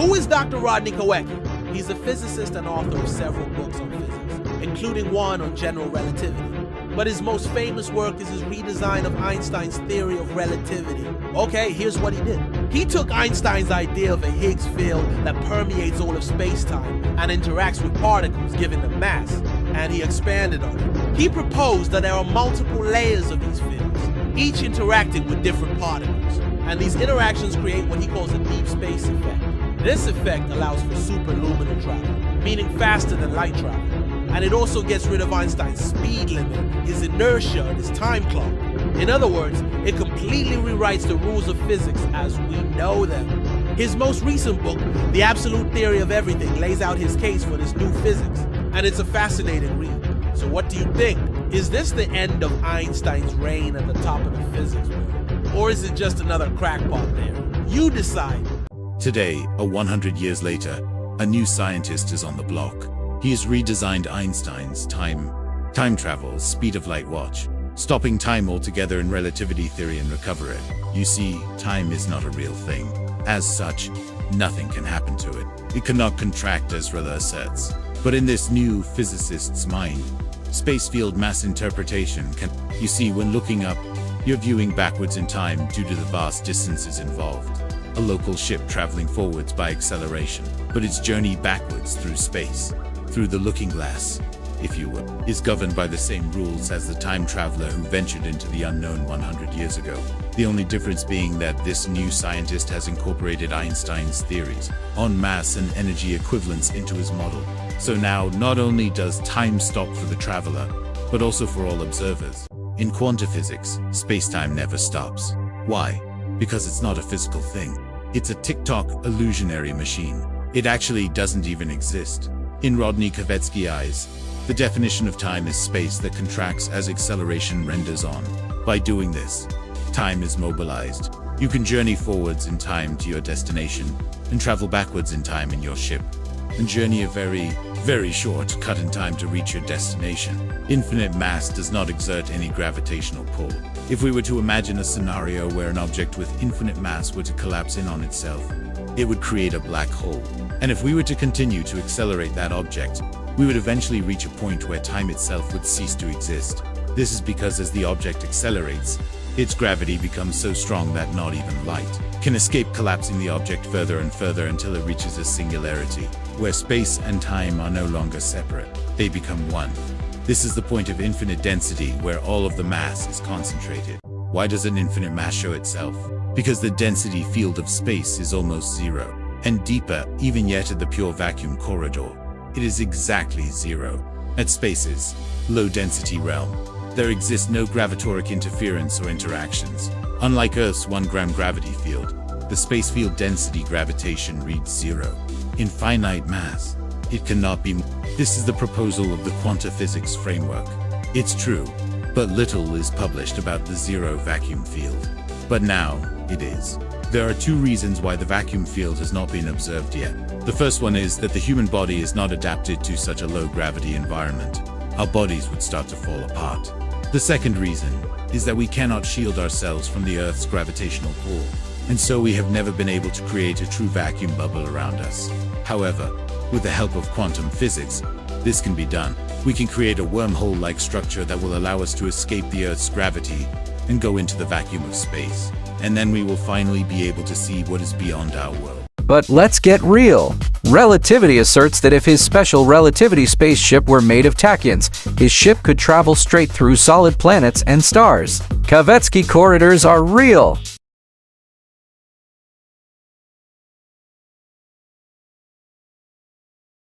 Who is Dr. Rodney Koecki? He's a physicist and author of several books on physics, including one on general relativity. But his most famous work is his redesign of Einstein's theory of relativity. Okay, here's what he did. He took Einstein's idea of a Higgs field that permeates all of space-time and interacts with particles, giving them mass, and he expanded on it. He proposed that there are multiple layers of these fields, each interacting with different particles, and these interactions create what he calls a deep space effect. This effect allows for superluminal travel, meaning faster than light travel. And it also gets rid of Einstein's speed limit, his inertia, and his time clock. In other words, it completely rewrites the rules of physics as we know them. His most recent book, The Absolute Theory of Everything, lays out his case for this new physics, and it's a fascinating read. So what do you think? Is this the end of Einstein's reign at the top of the physics world? Or is it just another crackpot theory? You decide. Today, 100 years later, a new scientist is on the block. He has redesigned Einstein's time travel speed of light watch, stopping time altogether in relativity theory and recover it. You see, time is not a real thing. As such, nothing can happen to it. It cannot contract, as Rilla asserts. But in this new physicist's mind, space field mass interpretation can. You see, when looking up, you're viewing backwards in time due to the vast distances involved. A local ship traveling forwards by acceleration, but its journey backwards through space, through the looking glass, if you will, is governed by the same rules as the time traveler who ventured into the unknown 100 years ago. The only difference being that this new scientist has incorporated Einstein's theories on mass and energy equivalence into his model. So now, not only does time stop for the traveler, but also for all observers. In quanta physics, space-time never stops. Why? Because it's not a physical thing. It's a tick-tock illusionary machine. It actually doesn't even exist. In Rodney Koecki's eyes, the definition of time is space that contracts as acceleration renders on. By doing this, time is mobilized. You can journey forwards in time to your destination and travel backwards in time in your ship, and journey a very, very short cut in time to reach your destination. Infinite mass does not exert any gravitational pull. If we were to imagine a scenario where an object with infinite mass were to collapse in on itself, it would create a black hole. And if we were to continue to accelerate that object, we would eventually reach a point where time itself would cease to exist. This is because as the object accelerates, its gravity becomes so strong that not even light can escape, collapsing the object further and further until it reaches a singularity, where space and time are no longer separate. They become one. This is the point of infinite density, where all of the mass is concentrated. Why does an infinite mass show itself? Because the density field of space is almost zero, and deeper, even yet at the pure vacuum corridor, it is exactly zero. At space's low-density realm, there exists no gravitatoric interference or interactions. Unlike Earth's 1-gram gravity field, the space field density gravitation reads zero. In finite mass, it cannot be more. This is the proposal of the quanta physics framework. It's true, but little is published about the zero vacuum field. But now, it is. There are two reasons why the vacuum field has not been observed yet. The first one is that the human body is not adapted to such a low-gravity environment. Our bodies would start to fall apart. The second reason is that we cannot shield ourselves from the Earth's gravitational pull, and so we have never been able to create a true vacuum bubble around us. However, with the help of quantum physics, this can be done. We can create a wormhole-like structure that will allow us to escape the Earth's gravity and go into the vacuum of space. And then we will finally be able to see what is beyond our world. But let's get real. Relativity asserts that if his special relativity spaceship were made of tachyons, his ship could travel straight through solid planets and stars. Koecki corridors are real.